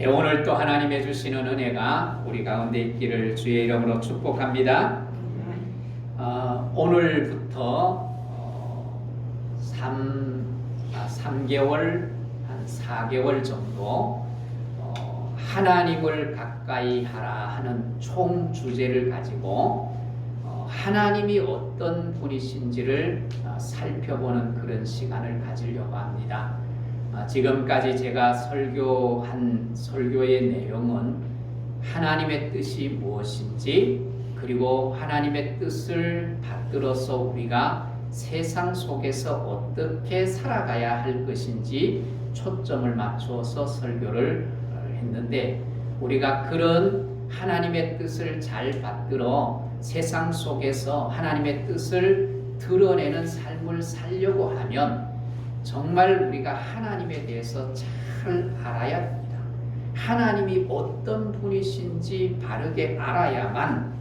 오늘 또 하나님의 주시는 은혜가 우리 가운데 있기를 주의 이름으로 축복합니다. 오늘부터 3개월, 한 4개월 정도 하나님을 가까이 하라 하는 총 주제를 가지고 하나님이 어떤 분이신지를 살펴보는 그런 시간을 가지려고 합니다. 지금까지 제가 설교한 설교의 내용은 하나님의 뜻이 무엇인지, 그리고 하나님의 뜻을 받들어서 우리가 세상 속에서 어떻게 살아가야 할 것인지 초점을 맞춰서 설교를 했는데, 우리가 그런 하나님의 뜻을 잘 받들어 세상 속에서 하나님의 뜻을 드러내는 삶을 살려고 하면 정말 우리가 하나님에 대해서 잘 알아야 합니다. 하나님이 어떤 분이신지 바르게 알아야만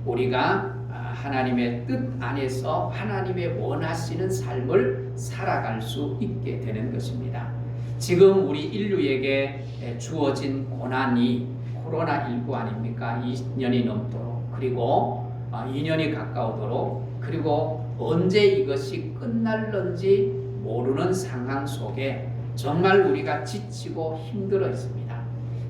우리가 하나님의 뜻 안에서 하나님의 원하시는 삶을 살아갈 수 있게 되는 것입니다. 지금 우리 인류에게 주어진 고난이 코로나19 아닙니까? 2년이 넘도록, 그리고 2년이 가까우도록, 그리고 언제 이것이 끝날는지 모르는 상황 속에 정말 우리가 지치고 힘들어 있습니다.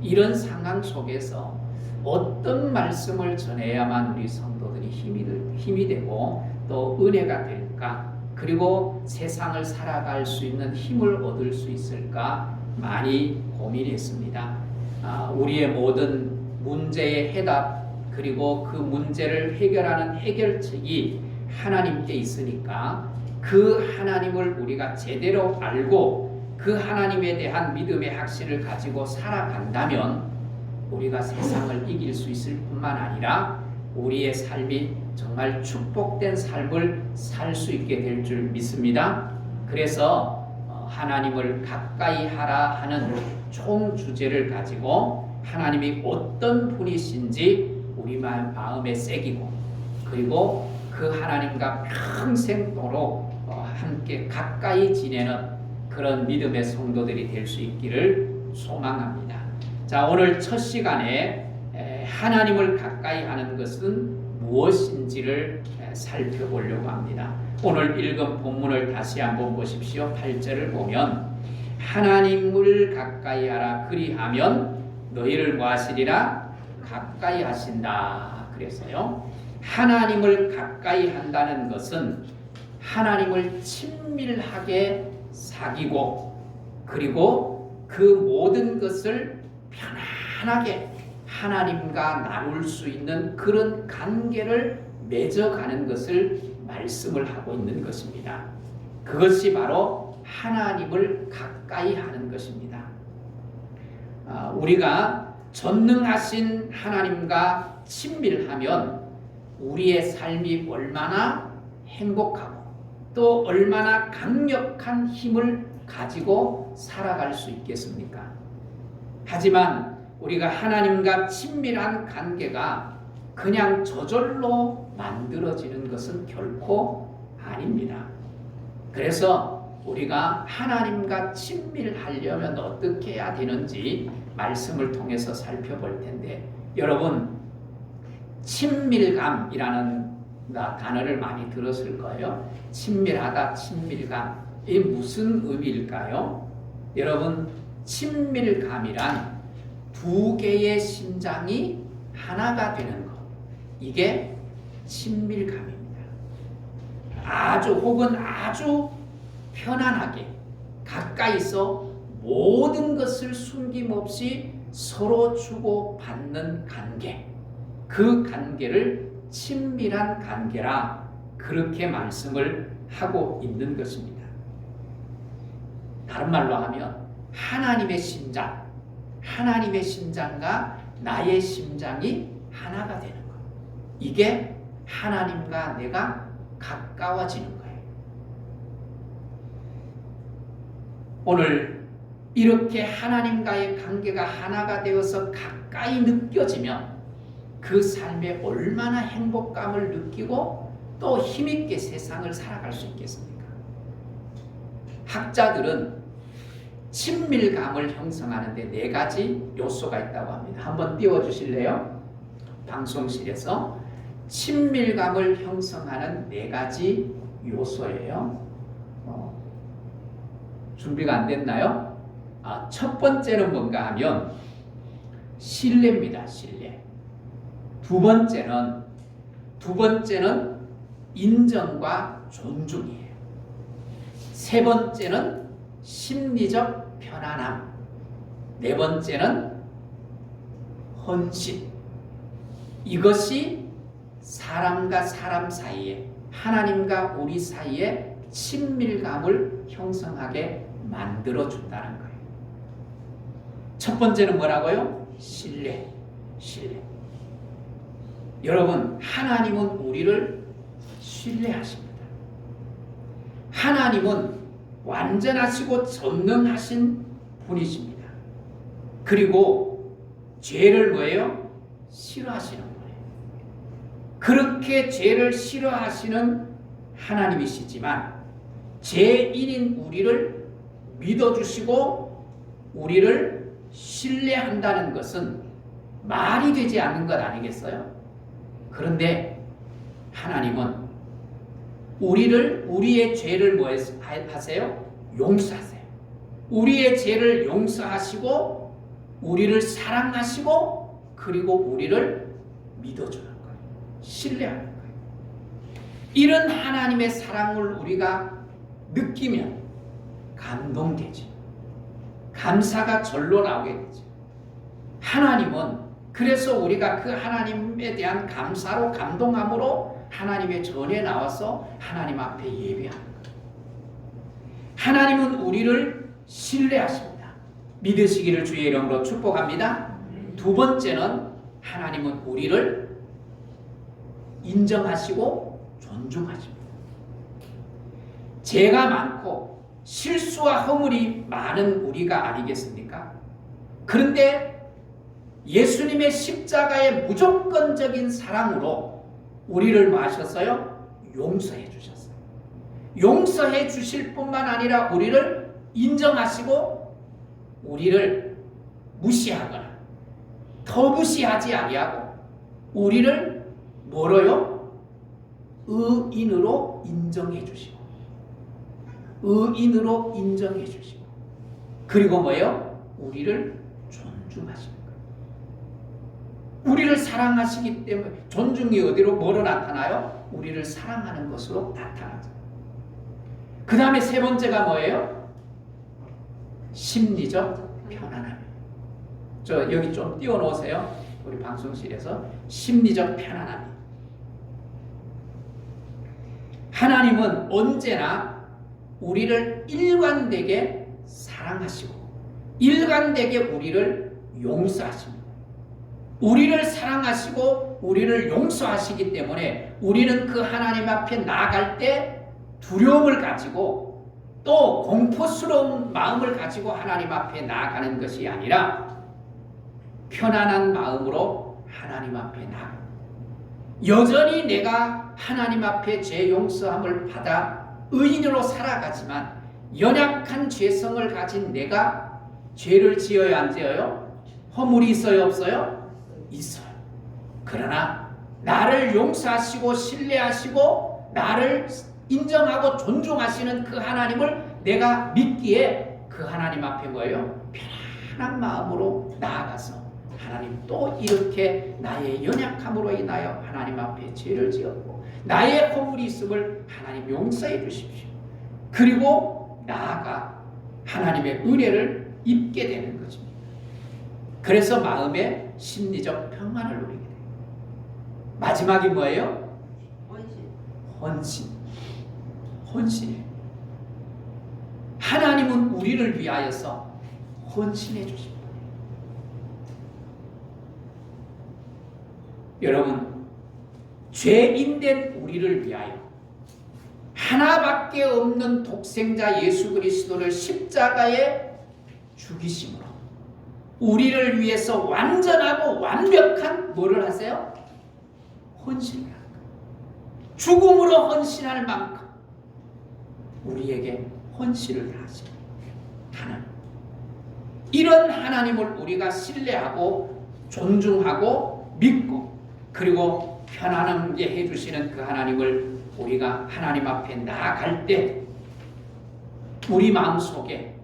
이런 상황 속에서 어떤 말씀을 전해야만 우리 성도들이 힘이 되고 또 은혜가 될까, 그리고 세상을 살아갈 수 있는 힘을 얻을 수 있을까 많이 고민했습니다. 우리의 모든 문제의 해답, 그리고 그 문제를 해결하는 해결책이 하나님께 있으니까 그 하나님을 우리가 제대로 알고 그 하나님에 대한 믿음의 확신을 가지고 살아간다면 우리가 세상을 이길 수 있을 뿐만 아니라 우리의 삶이 정말 축복된 삶을 살 수 있게 될 줄 믿습니다. 그래서 하나님을 가까이 하라 하는 총 주제를 가지고 하나님이 어떤 분이신지 우리 마음에 새기고, 그리고 그 하나님과 평생도록 함께 가까이 지내는 그런 믿음의 성도들이 될 수 있기를 소망합니다. 자, 오늘 첫 시간에 하나님을 가까이 하는 것은 무엇인지를 살펴보려고 합니다. 오늘 읽은 본문을 다시 한번 보십시오. 8절을 보면 하나님을 가까이 하라, 그리하면 너희를 뭐 하시리라? 가까이 하신다. 그래서요, 하나님을 가까이 한다는 것은 하나님을 친밀하게 사귀고, 그리고 그 모든 것을 편안하게 하나님과 나눌 수 있는 그런 관계를 맺어가는 것을 말씀을 하고 있는 것입니다. 그것이 바로 하나님을 가까이 하는 것입니다. 우리가 전능하신 하나님과 친밀하면 우리의 삶이 얼마나 행복하고 또 얼마나 강력한 힘을 가지고 살아갈 수 있겠습니까? 하지만 우리가 하나님과 친밀한 관계가 그냥 저절로 만들어지는 것은 결코 아닙니다. 그래서 우리가 하나님과 친밀하려면 어떻게 해야 되는지 말씀을 통해서 살펴볼 텐데, 여러분, 친밀감이라는 단어를 많이 들었을 거예요. 친밀하다, 친밀감. 이게 무슨 의미일까요? 여러분, 친밀감이란 두 개의 심장이 하나가 되는 것, 이게 친밀감입니다. 혹은 아주 편안하게 가까이서 모든 것을 숨김없이 서로 주고받는 관계, 그 관계를 친밀한 관계라 그렇게 말씀을 하고 있는 것입니다. 다른 말로 하면 하나님의 심장, 하나님의 심장과 나의 심장이 하나가 되는 것, 이게 하나님과 내가 가까워지는 거예요. 오늘 이렇게 하나님과의 관계가 하나가 되어서 가까이 느껴지면 그 삶에 얼마나 행복감을 느끼고 또 힘있게 세상을 살아갈 수 있겠습니까? 학자들은 친밀감을 형성하는데 네 가지 요소가 있다고 합니다. 한번 띄워주실래요? 방송실에서 친밀감을 형성하는 네 가지 요소예요. 준비가 안 됐나요? 첫 번째는 뭔가 하면 신뢰입니다. 신뢰. 두 번째는 인정과 존중이에요. 세 번째는 심리적 편안함. 네 번째는 헌신. 이것이 사람과 사람 사이에, 하나님과 우리 사이에 친밀감을 형성하게 만들어준다는 거예요. 첫 번째는 뭐라고요? 신뢰. 여러분, 하나님은 우리를 신뢰하십니다. 하나님은 완전하시고 전능하신 분이십니다. 그리고 죄를 뭐예요? 싫어하시는 거예요. 그렇게 죄를 싫어하시는 하나님이시지만 죄인인 우리를 믿어주시고 우리를 신뢰한다는 것은 말이 되지 않는 것 아니겠어요? 그런데 하나님은 우리의 죄를 뭐 하세요? 용서하세요. 우리의 죄를 용서하시고 우리를 사랑하시고 그리고 우리를 믿어주는 거예요. 신뢰하는 거예요. 이런 하나님의 사랑을 우리가 느끼면 감동되지. 감사가 절로 나오게 되죠. 하나님은 그래서 우리가 그 하나님에 대한 감사로 감동함으로 하나님의 전에 나와서 하나님 앞에 예배하는 거예요. 하나님은 우리를 신뢰하십니다. 믿으시기를 주의 이름으로 축복합니다. 두 번째는 하나님은 우리를 인정하시고 존중하십니다. 죄가 많고 실수와 허물이 많은 우리가 아니겠습니까? 그런데 예수님의 십자가의 무조건적인 사랑으로 우리를 뭐 하셨어요? 용서해 주셨어요. 용서해 주실 뿐만 아니라 우리를 인정하시고 우리를 무시하거나 더 무시하지 아니하고 우리를 뭐로요? 의인으로 인정해 주시고 의인으로 인정해 주시고 그리고 뭐예요? 우리를 존중하시는 거예요. 우리를 사랑하시기 때문에 존중이 어디로 뭐로 나타나요? 우리를 사랑하는 것으로 나타나죠. 그 다음에 세 번째가 뭐예요? 심리적 편안함. 저 여기 좀 띄워놓으세요. 우리 방송실에서 심리적 편안함. 하나님은 언제나 우리를 일관되게 사랑하시고 일관되게 우리를 용서하십니다. 우리를 사랑하시고 우리를 용서하시기 때문에 우리는 그 하나님 앞에 나아갈 때 두려움을 가지고 또 공포스러운 마음을 가지고 하나님 앞에 나아가는 것이 아니라 편안한 마음으로 하나님 앞에 나아가. 여전히 내가 하나님 앞에 죄 용서함을 받아 의인으로 살아가지만 연약한 죄성을 가진 내가 죄를 지어요, 안 지어요? 허물이 있어요, 없어요? 있어요. 그러나 나를 용서하시고 신뢰하시고 나를 인정하고 존중하시는 그 하나님을 내가 믿기에 그 하나님 앞에 뭐예요? 편안한 마음으로 나아가서 하나님 또 이렇게 나의 연약함으로 인하여 하나님 앞에 죄를 지었고 나의 허물이 있음을 하나님 용서해 주십시오. 그리고 나아가 하나님의 은혜를 입게 되는 것입니다. 그래서 마음의 심리적 평안을 누리게 돼요. 마지막이 뭐예요? 헌신이에요. 하나님은 우리를 위하여서 헌신해 주십니다. 여러분, 죄인된 우리를 위하여 하나밖에 없는 독생자 예수 그리스도를 십자가에 죽이심으로 우리를 위해서 완전하고 완벽한 뭐를 하세요? 헌신을 하는 거예요. 죽음으로 헌신할 만큼 우리에게 헌신을 하시는 하나님. 이런 하나님을 우리가 신뢰하고 존중하고 믿고 그리고 편안하게 해주시는 그 하나님을 우리가 하나님 앞에 나아갈 때 우리 마음속에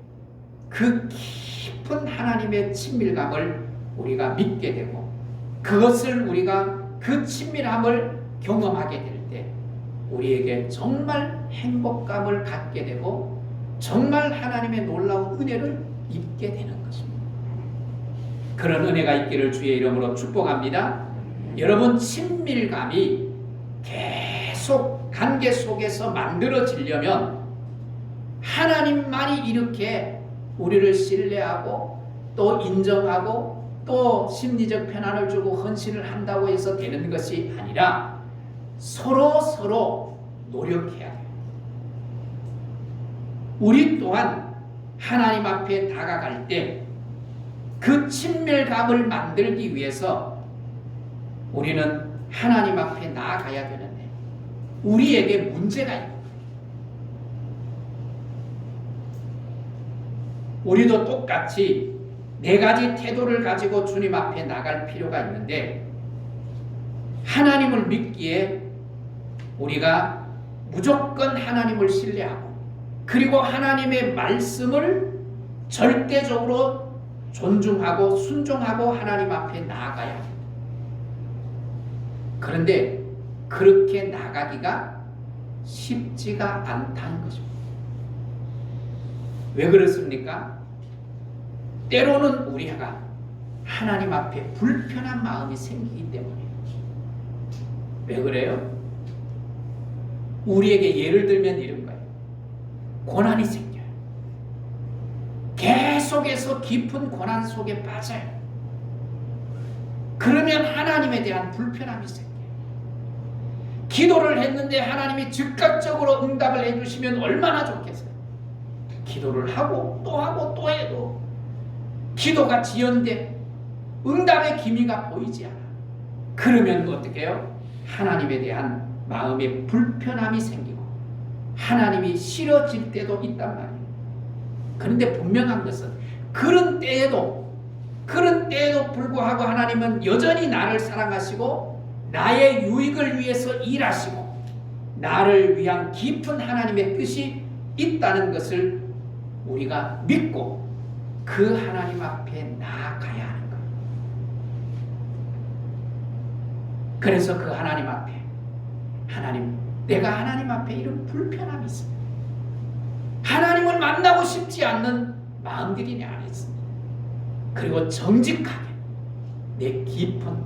그 깊은 하나님의 친밀감을 우리가 믿게 되고 그것을 우리가 그 친밀함을 경험하게 될 때 우리에게 정말 행복감을 갖게 되고 정말 하나님의 놀라운 은혜를 입게 되는 것입니다. 그런 은혜가 있기를 주의 이름으로 축복합니다. 여러분 친밀감이 계속 관계 속에서 만들어지려면 하나님만이 이렇게 우리를 신뢰하고 또 인정하고 또 심리적 편안을 주고 헌신을 한다고 해서 되는 것이 아니라 서로 노력해야 돼요. 우리 또한 하나님 앞에 다가갈 때 그 친밀감을 만들기 위해서 우리는 하나님 앞에 나아가야 되는데 우리에게 문제가 있고 우리도 똑같이 네 가지 태도를 가지고 주님 앞에 나갈 필요가 있는데 하나님을 믿기에 우리가 무조건 하나님을 신뢰하고 그리고 하나님의 말씀을 절대적으로 존중하고 순종하고 하나님 앞에 나아가야 합니다. 그런데 그렇게 나가기가 쉽지가 않다는 것입니다. 왜 그렇습니까? 때로는 우리가 하나님 앞에 불편한 마음이 생기기 때문이에요. 왜 그래요? 우리에게 예를 들면 이런 거예요. 고난이 생겨요. 계속해서 깊은 고난 속에 빠져요. 그러면 하나님에 대한 불편함이 생겨요. 기도를 했는데 하나님이 즉각적으로 응답을 해주시면 얼마나 좋겠어요. 기도를 하고 또 해도 기도가 지연돼 응답의 기미가 보이지 않아. 그러면 어떻게 해요? 하나님에 대한 마음의 불편함이 생기고 하나님이 싫어질 때도 있단 말이에요. 그런데 분명한 것은 그런 때에도 불구하고 하나님은 여전히 나를 사랑하시고 나의 유익을 위해서 일하시고 나를 위한 깊은 하나님의 뜻이 있다는 것을 우리가 믿고 그 하나님 앞에 나아가야 하는 거예요. 그래서 그 하나님 앞에 내가 하나님 앞에 이런 불편함이 있습니다. 하나님을 만나고 싶지 않는 마음들이 내 안에 있습니다. 그리고 정직하게 내 깊은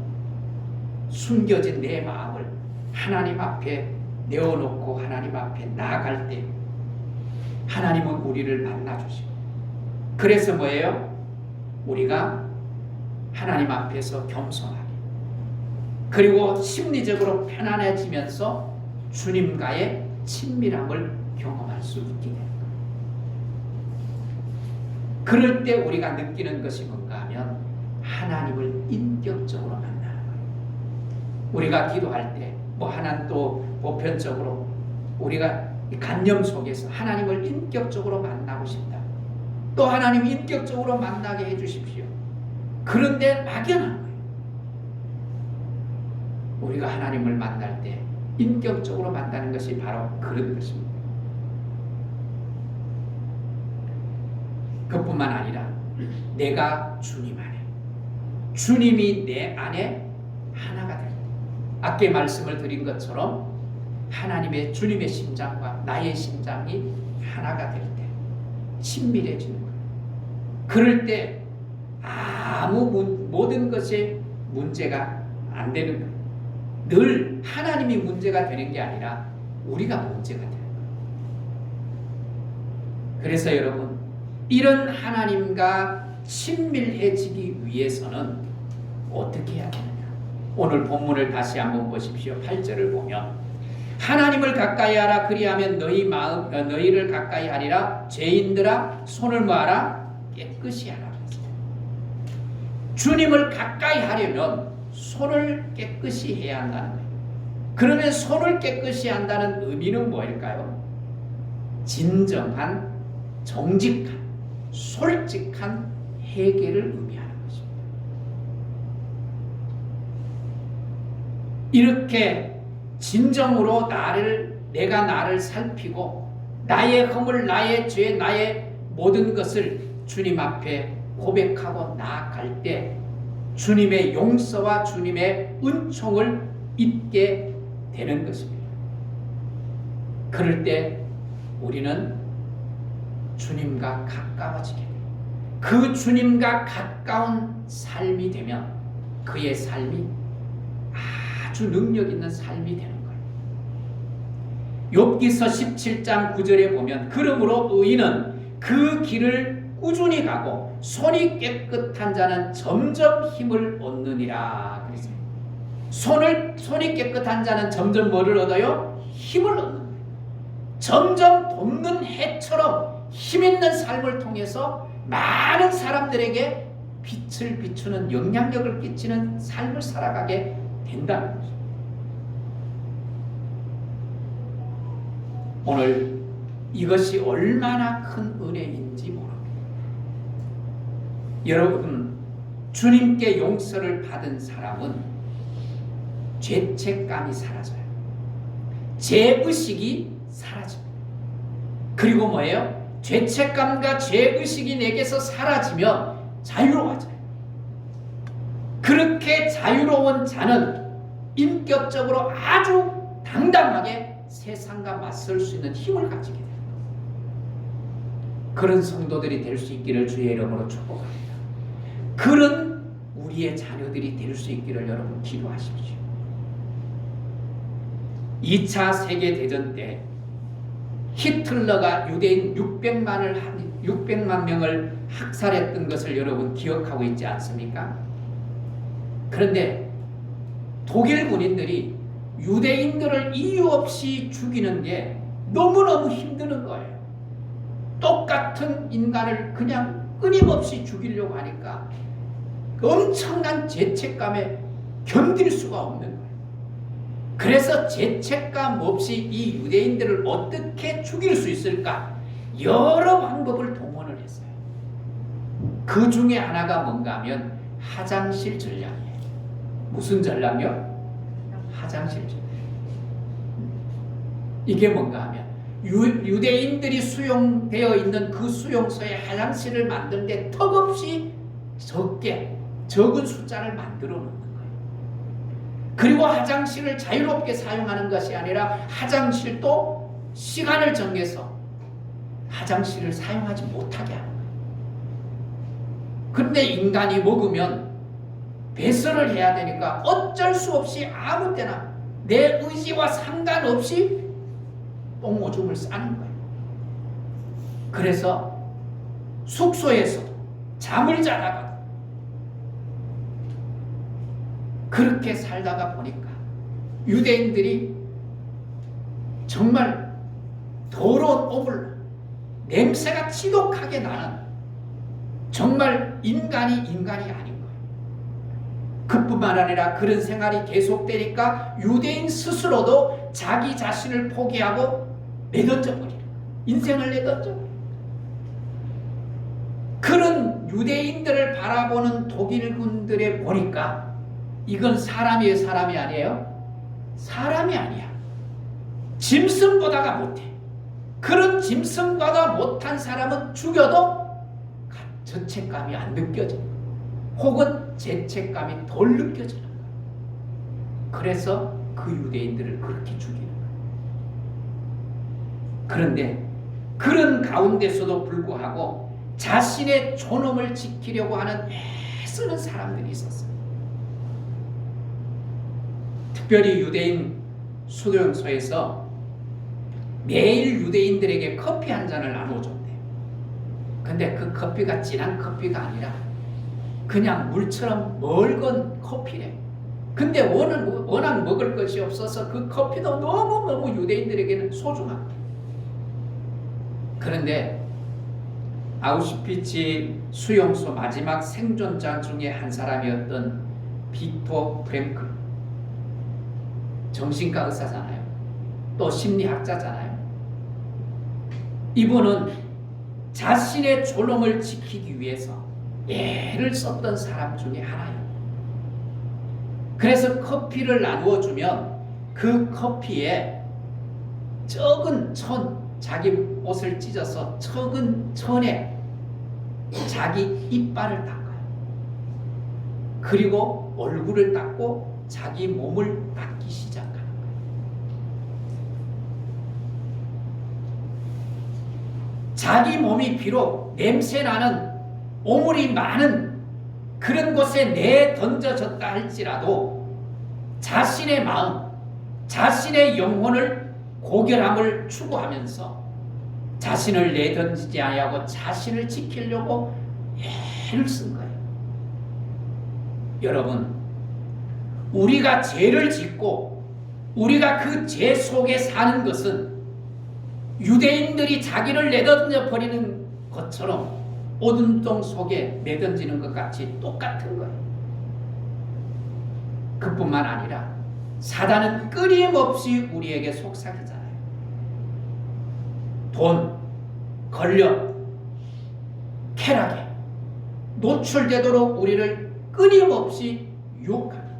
숨겨진 내 마음을 하나님 앞에 내어놓고 하나님 앞에 나아갈 때 하나님은 우리를 만나주시고 그래서 뭐예요? 우리가 하나님 앞에서 겸손하게 그리고 심리적으로 편안해지면서 주님과의 친밀함을 경험할 수 있게 됩니다. 그럴 때 우리가 느끼는 것이 뭔가 하면 하나님을 인격적으로 만나는 거예요. 우리가 기도할 때 하나는 또 보편적으로 우리가 간념 속에서 하나님을 인격적으로 만나고 싶다. 또 하나님 인격적으로 만나게 해주십시오. 그런데 막연한 거예요. 우리가 하나님을 만날 때 인격적으로 만나는 것이 바로 그런 것입니다. 그뿐만 아니라 내가 주님 안에 주님이 내 안에 하나가 될 때 아까 말씀을 드린 것처럼 하나님의 주님의 심장과 나의 심장이 하나가 될 때 친밀해지는 거예요. 그럴 때 모든 것이 문제가 안 되는 거예요. 늘 하나님이 문제가 되는 게 아니라 우리가 문제가 되는 거예요. 그래서 여러분 이런 하나님과 친밀해지기 위해서는 어떻게 해야 되느냐? 오늘 본문을 다시 한번 보십시오. 8절을 보면 하나님을 가까이 하라 그리하면 너희를 가까이 하리라. 죄인들아 손을 모아라 깨끗이 하라. 주님을 가까이 하려면 손을 깨끗이 해야 한다는 거예요. 그러면 손을 깨끗이 한다는 의미는 뭐일까요? 진정한 정직한 솔직한 회개를 의미하는 것입니다. 이렇게 진정으로 내가 나를 살피고 나의 허물, 나의 죄, 나의 모든 것을 주님 앞에 고백하고 나아갈 때 주님의 용서와 주님의 은총을 잊게 되는 것입니다. 그럴 때 우리는 주님과 가까워지게 돼요. 그 주님과 가까운 삶이 되면 그의 삶이 아주 능력 있는 삶이 되는 거예요. 욥기서 17장 9절에 보면 그러므로 의인은 그 길을 꾸준히 가고 손이 깨끗한 자는 점점 힘을 얻느니라. 그래서 손이 깨끗한 자는 점점 뭐를 얻어요? 힘을 얻는 거예요. 점점 돋는 해처럼 힘있는 삶을 통해서 많은 사람들에게 빛을 비추는 영향력을 끼치는 삶을 살아가게 된다는 거죠. 오늘 이것이 얼마나 큰 은혜인지 모릅니다. 여러분, 주님께 용서를 받은 사람은 죄책감이 사라져요. 죄의식이 사라집니다. 그리고 뭐예요? 죄책감과 죄의식이 내게서 사라지면 자유로워져요. 그렇게 자유로운 자는 인격적으로 아주 당당하게 세상과 맞설 수 있는 힘을 가지게 됩니다. 그런 성도들이 될 수 있기를 주의 이름으로 축복합니다. 그런 우리의 자녀들이 될 수 있기를 여러분 기도하십시오. 2차 세계대전 때 히틀러가 유대인 600만 명을 학살했던 것을 여러분 기억하고 있지 않습니까? 그런데 독일 군인들이 유대인들을 이유 없이 죽이는 게 너무너무 힘드는 거예요. 똑같은 인간을 그냥 끊임없이 죽이려고 하니까 엄청난 죄책감에 견딜 수가 없는 거예요. 그래서 죄책감 없이 이 유대인들을 어떻게 죽일 수 있을까? 여러 방법을 동원을 했어요. 그 중에 하나가 뭔가 하면 화장실 전략이에요. 무슨 전략이요? 화장실 전략. 이게 뭔가 하면 유대인들이 수용되어 있는 그 수용소에 화장실을 만드는데 턱없이 적은 숫자를 만들어 놓는 거예요. 그리고 화장실을 자유롭게 사용하는 것이 아니라 화장실도 시간을 정해서 화장실을 사용하지 못하게 하는 거예요. 그런데 인간이 먹으면 배설을 해야 되니까 어쩔 수 없이 아무 때나 내 의지와 상관없이 똥오줌을 싸는 거예요. 그래서 숙소에서도 잠을 자다가 그렇게 살다가 보니까 유대인들이 정말 더러운 오물, 냄새가 지독하게 나는 정말 인간이 아닌 거예요. 그뿐만 아니라 그런 생활이 계속되니까 유대인 스스로도 자기 자신을 포기하고 내던져 버리는 거예요. 인생을 내던져 버려요. 그런 유대인들을 바라보는 독일군들에 보니까 이건 사람이에요, 사람이 아니에요? 사람이 아니야. 짐승보다가 못해. 그런 짐승보다 못한 사람은 죽여도 죄책감이 안 느껴져. 혹은 죄책감이 덜 느껴지는 거야. 그래서 그 유대인들을 그렇게 죽이는 거야. 그런데 그런 가운데서도 불구하고 자신의 존엄을 지키려고 하는 애쓰는 사람들이 있었어요. 특별히 유대인 수용소에서 매일 유대인들에게 커피 한 잔을 나눠줬대요. 근데 그 커피가 진한 커피가 아니라 그냥 물처럼 묽은 커피래. 근데 워낙 먹을 것이 없어서 그 커피도 너무너무 유대인들에게는 소중한 거예요. 그런데 아우슈비츠 수용소 마지막 생존자 중에 한 사람이었던 빅토 프랭클, 정신과 의사잖아요. 또 심리학자잖아요. 이분은 자신의 존엄을 지키기 위해서 애를 썼던 사람 중에 하나예요. 그래서 커피를 나누어 주면 그 커피에 적은 자기 옷을 찢어서 적은 천에 자기 이빨을 닦아요. 그리고 얼굴을 닦고 자기 몸을 닦기 시작하는 거예요. 자기 몸이 비록 냄새나는 오물이 많은 그런 곳에 내던져졌다 할지라도 자신의 마음, 자신의 영혼을 고결함을 추구하면서 자신을 내던지지 아니하고 자신을 지키려고 애를 쓴 거예요. 여러분, 우리가 죄를 짓고 우리가 그 죄 속에 사는 것은 유대인들이 자기를 내던져 버리는 것처럼 오둔동 속에 내던지는 것 같이 똑같은 거예요. 그뿐만 아니라 사단은 끊임없이 우리에게 속삭이잖아요. 돈, 권력, 쾌락에 노출되도록 우리를 끊임없이 유혹합니다.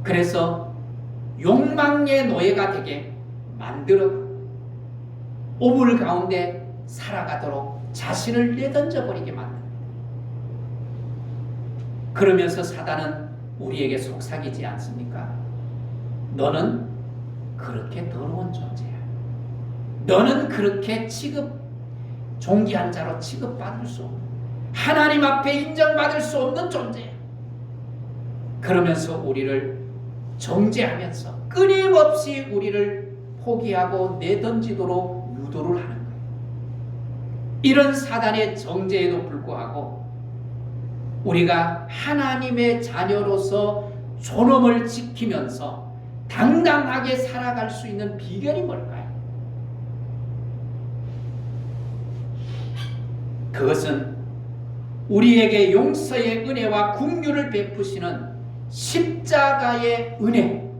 그래서 욕망의 노예가 되게 만들어 오물 가운데 살아가도록 자신을 내던져 버리게 만듭니다. 그러면서 사단은 우리에게 속삭이지 않습니까? 너는 그렇게 더러운 존재야. 너는 그렇게 존귀한 자로 취급받을 수 없는, 하나님 앞에 인정받을 수 없는 존재야. 그러면서 우리를 정죄하면서 끊임없이 우리를 포기하고 내던지도록 유도를 하는 거예요. 이런 사단의 정죄에도 불구하고 우리가 하나님의 자녀로서 존엄을 지키면서 당당하게 살아갈 수 있는 비결이 뭘까요? 그것은 우리에게 용서의 은혜와 긍휼을 베푸시는 십자가의 은혜,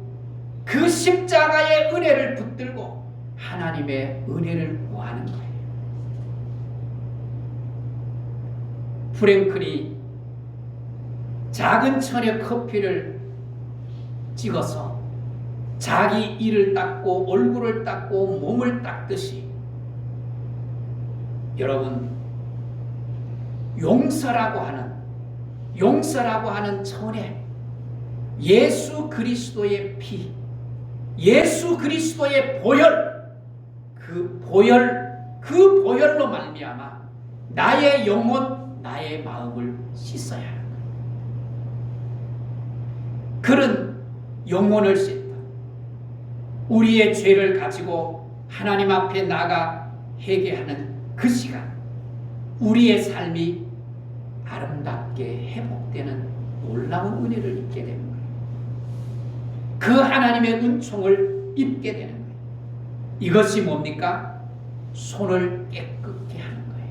그 십자가의 은혜를 붙들고 하나님의 은혜를 구하는 거예요. 프랭클이 작은 천에 커피를 찍어서 자기 이를 닦고 얼굴을 닦고 몸을 닦듯이 여러분, 용서라고 하는 천에 예수 그리스도의 피, 예수 그리스도의 보혈, 그 보혈로 말미암아 나의 영혼, 나의 마음을 씻어야 하는 거예요. 그런 영혼을 씻다, 우리의 죄를 가지고 하나님 앞에 나가 회개하는 그 시간, 우리의 삶이 아름답게 회복되는 놀라운 은혜를 입게 되는 거예요. 그 하나님의 은총을 입게 되는 거예요. 이것이 뭡니까? 손을 깨끗게 하는 거예요.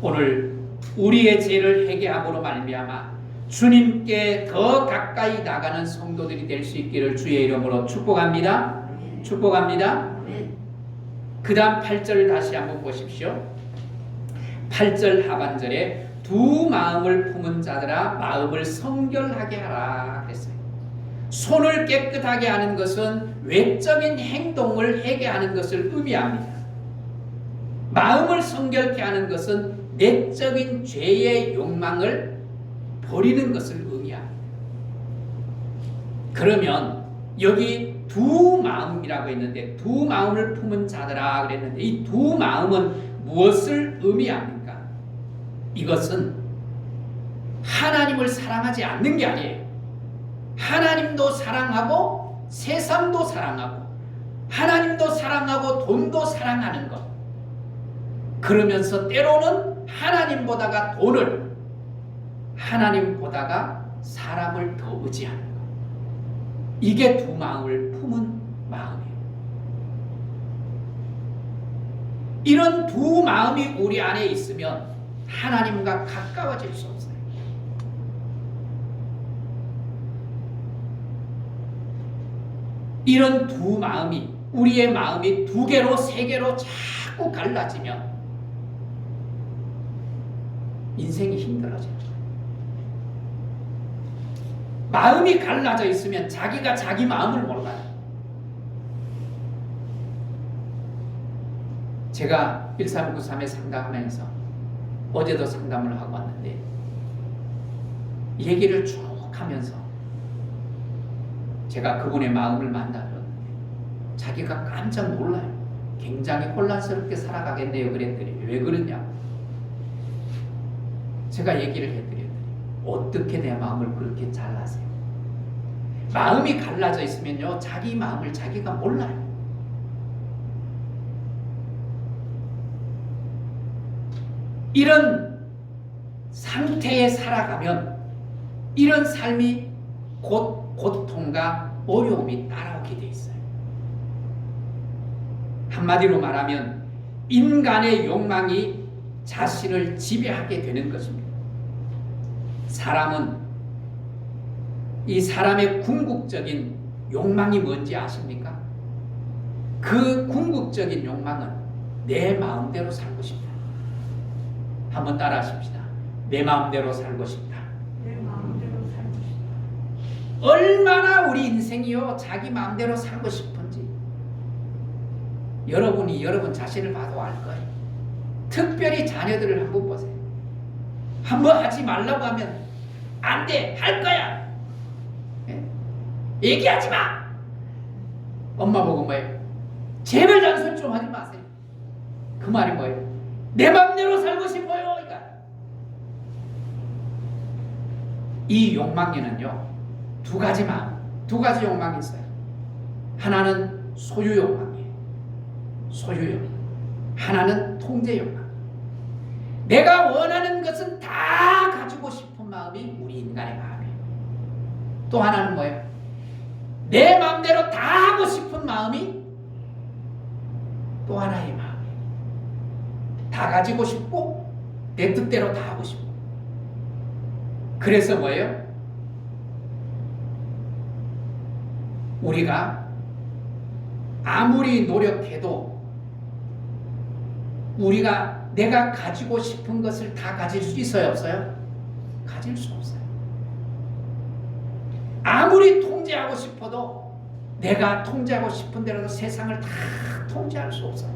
오늘 우리의 죄를 회개함으로 말미암아 주님께 더 가까이 나가는 성도들이 될 수 있기를 주의 이름으로 축복합니다. 축복합니다. 그 다음 8절을 다시 한번 보십시오. 8절 하반절에 두 마음을 품은 자들아 마음을 성결하게 하라 그랬어요. 손을 깨끗하게 하는 것은 외적인 행동을 회개하는 것을 의미합니다. 마음을 성결케 하는 것은 내적인 죄의 욕망을 버리는 것을 의미합니다. 그러면 여기 두 마음이라고 했는데 두 마음을 품은 자들아 그랬는데 이 두 마음은 무엇을 의미합니까? 이것은 하나님을 사랑하지 않는 게 아니에요. 하나님도 사랑하고 세상도 사랑하고 하나님도 사랑하고 돈도 사랑하는 것. 그러면서 때로는 하나님보다가 돈을, 하나님보다가 사람을 더 의지하는 것. 이게 두 마음을 품은 마음이에요. 이런 두 마음이 우리 안에 있으면 하나님과 가까워질 수 없어요. 이런 두 마음이, 우리의 마음이 두 개로 세 개로 자꾸 갈라지면 인생이 힘들어져요. 마음이 갈라져 있으면 자기가 자기 마음을 몰라요. 제가 1393에 상담하면서 어제도 상담을 하고 왔는데 얘기를 쭉 하면서 제가 그분의 마음을 만나면 자기가 깜짝 놀라요. 굉장히 혼란스럽게 살아가겠네요. 그랬더니 왜 그러냐? 제가 얘기를 해드렸더니 어떻게 내 마음을 그렇게 잘 아세요? 마음이 갈라져 있으면요, 자기 마음을 자기가 몰라요. 이런 상태에 살아가면 이런 삶이 곧 고통과 어려움이 따라오게 돼 있어요. 한마디로 말하면 인간의 욕망이 자신을 지배하게 되는 것입니다. 사람은 이 사람의 궁극적인 욕망이 뭔지 아십니까? 그 궁극적인 욕망은 내 마음대로 살고 싶다. 한번 따라 하십시다. 내 마음대로 살고 싶다. 내 마음대로 살고 싶다. 얼마나 우리 인생이요 자기 마음대로 살고 싶은지 여러분이 여러분 자신을 봐도 알 거예요. 특별히 자녀들을 한번 보세요. 한번 하지 말라고 하면 안 돼, 할 거야. 예? 얘기하지 마. 엄마 보고 뭐예요? 제발 잔소리 좀 하지 마세요. 그 말이 뭐예요? 내 맘대로 살고 싶어요. 그러니까 이 욕망에는요 두 가지 마음, 두 가지 욕망이 있어요. 하나는 소유 욕망이에요. 소유 욕망. 하나는 통제 욕망. 내가 원하는 것은 다 가지고 싶은 마음이 우리 인간의 마음이에요. 또 하나는 뭐예요? 내 마음대로 다 하고 싶은 마음이 또 하나의 마음이에요. 다 가지고 싶고 내 뜻대로 다 하고 싶고. 그래서 뭐예요? 우리가 아무리 노력해도 우리가 내가 가지고 싶은 것을 다 가질 수 있어요? 없어요? 가질 수 없어요. 아무리 통제하고 싶어도 내가 통제하고 싶은 대로 세상을 다 통제할 수 없어요.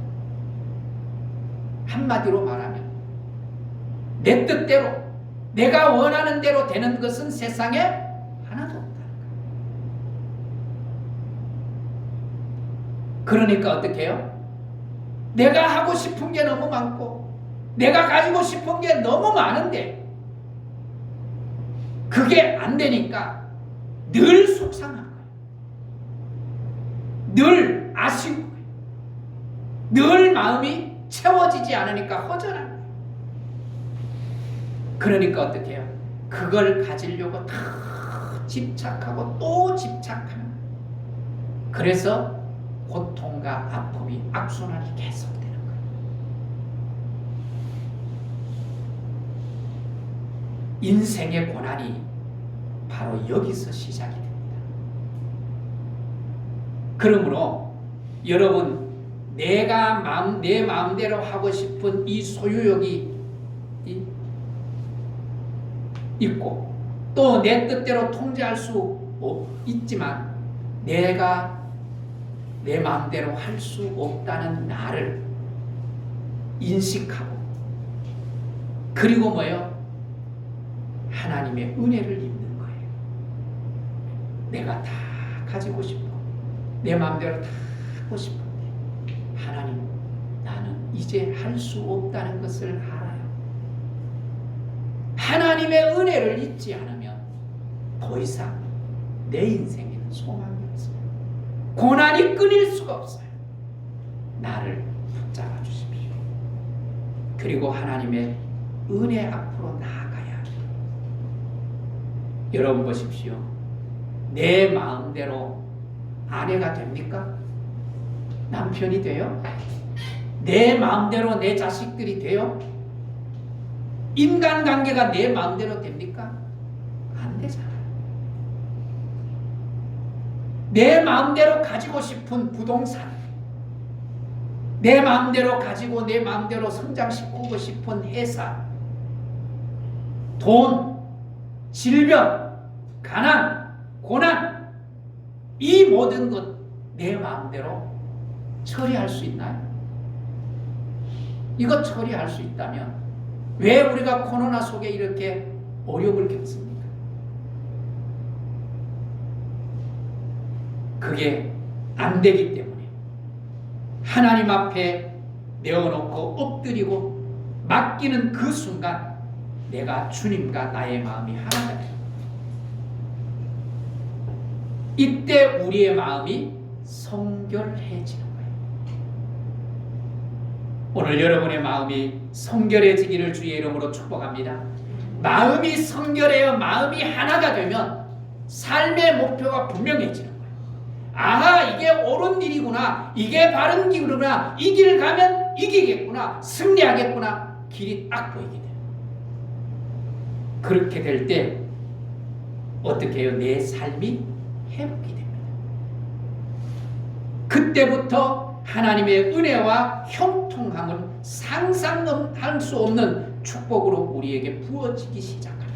한마디로 말하면 내 뜻대로 내가 원하는 대로 되는 것은 세상에 하나도 없다는 거예요. 그러니까 어떻게 해요? 내가 하고 싶은 게 너무 많고 내가 가지고 싶은 게 너무 많은데 그게 안 되니까 늘 속상한 거예요. 늘 아쉬운 거예요. 늘 마음이 채워지지 않으니까 허전한 거예요. 그러니까 어떻게 해요? 그걸 가지려고 다 집착하고 또 집착하는 거예요. 그래서 고통과 아픔이 악순환이 계속되는 거예요. 인생의 고난이 바로 여기서 시작이 됩니다. 그러므로 여러분 내가 내 마음대로 하고 싶은 이 소유욕이 있고 또 내 뜻대로 통제할 수 있지만 내가 내 마음대로 할 수 없다는 나를 인식하고 그리고 뭐예요? 하나님의 은혜를 입는 거예요. 내가 다 가지고 싶어. 내 마음대로 다 하고 싶은데 하나님 나는 이제 할 수 없다는 것을 알아요. 하나님의 은혜를 잊지 않으면 더 이상 내 인생에는 소망이 없어요. 고난이 끊일 수가 없어요. 나를 붙잡아 주십시오. 그리고 하나님의 은혜 앞으로 나아가야 합니다. 여러분 보십시오. 내 마음대로 아내가 됩니까? 남편이 돼요? 내 마음대로 내 자식들이 돼요? 인간관계가 내 마음대로 됩니까? 안 되잖아요. 내 마음대로 가지고 싶은 부동산, 내 마음대로 가지고 내 마음대로 성장시키고 싶은 회사, 돈, 질병, 가난, 고난, 이 모든 것 내 마음대로 처리할 수 있나요? 이거 처리할 수 있다면 왜 우리가 코로나 속에 이렇게 어려움을 겪습니까? 그게 안 되기 때문에 하나님 앞에 내어놓고 엎드리고 맡기는 그 순간 내가 주님과 나의 마음이 하나가 돼요. 이때 우리의 마음이 성결해지는 거예요. 오늘 여러분의 마음이 성결해지기를 주의 이름으로 축복합니다. 마음이 성결해요. 마음이 하나가 되면 삶의 목표가 분명해지는 거예요. 아하, 이게 옳은 일이구나, 이게 바른 길이구나, 이 길을 가면 이기겠구나, 승리하겠구나, 길이 딱 보이게 돼요. 그렇게 될 때 어떻게 해요? 내 삶이 회복이 됩니다. 그때부터 하나님의 은혜와 형통함은 상상할 수 없는 축복으로 우리에게 부어지기 시작합니다.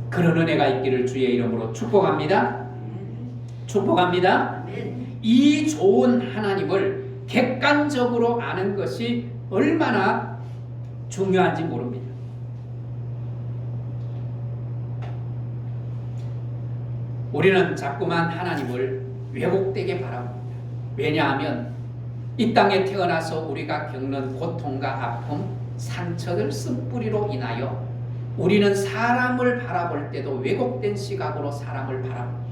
그런 은혜가 있기를 주의 이름으로 축복합니다. 축복합니다. 이 좋은 하나님을 객관적으로 아는 것이 얼마나 중요한지 모릅니다. 우리는 자꾸만 하나님을 왜곡되게 바라봅니다. 왜냐하면 이 땅에 태어나서 우리가 겪는 고통과 아픔, 상처들, 쓴뿌리로 인하여 우리는 사람을 바라볼 때도 왜곡된 시각으로 사람을 바라봅니다.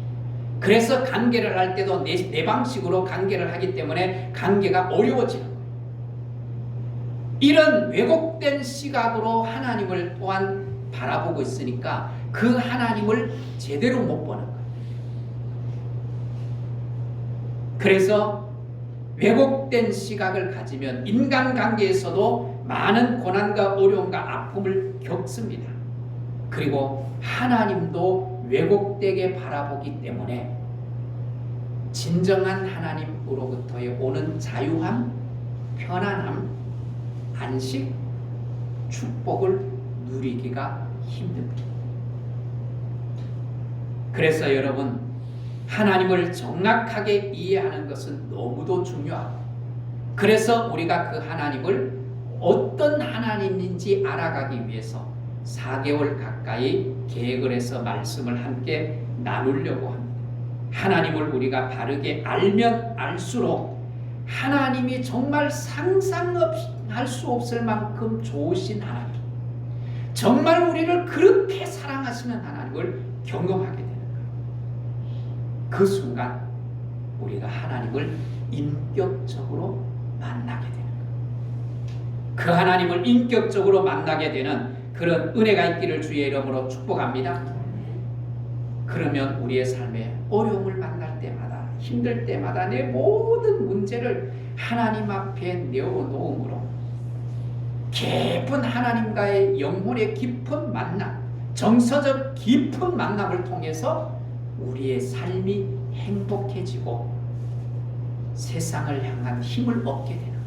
그래서 관계를 할 때도 내 방식으로 관계를 하기 때문에 관계가 어려워지는 거예요. 이런 왜곡된 시각으로 하나님을 또한 바라보고 있으니까 그 하나님을 제대로 못 보는 거예요. 그래서 왜곡된 시각을 가지면 인간관계에서도 많은 고난과 어려움과 아픔을 겪습니다. 그리고 하나님도 왜곡되게 바라보기 때문에 진정한 하나님으로부터의 오는 자유함, 편안함, 안식, 축복을 누리기가 힘듭니다. 그래서 여러분, 하나님을 정확하게 이해하는 것은 너무도 중요하고, 그래서 우리가 그 하나님을 어떤 하나님인지 알아가기 위해서 4개월 가까이 계획을 해서 말씀을 함께 나누려고 합니다. 하나님을 우리가 바르게 알면 알수록 하나님이 정말 상상할 수 없을 만큼 좋으신 하나님, 정말 우리를 그렇게 사랑하시는 하나님을 경험하게 됩니다. 그 순간 우리가 하나님을 인격적으로 만나게 되는 거예요. 그 하나님을 인격적으로 만나게 되는 그런 은혜가 있기를 주의 이름으로 축복합니다. 그러면 우리의 삶에 어려움을 만날 때마다, 힘들 때마다 내 모든 문제를 하나님 앞에 내어놓음으로 깊은 하나님과의 영혼의 깊은 만남, 정서적 깊은 만남을 통해서 우리의 삶이 행복해지고 세상을 향한 힘을 얻게 되는 겁니다.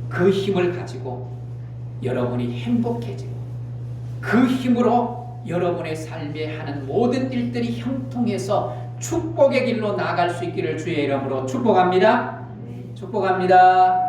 그 힘을 가지고 여러분이 행복해지고 그 힘으로 여러분의 삶에 하는 모든 일들이 형통해서 축복의 길로 나아갈 수 있기를 주의 이름으로 축복합니다. 축복합니다.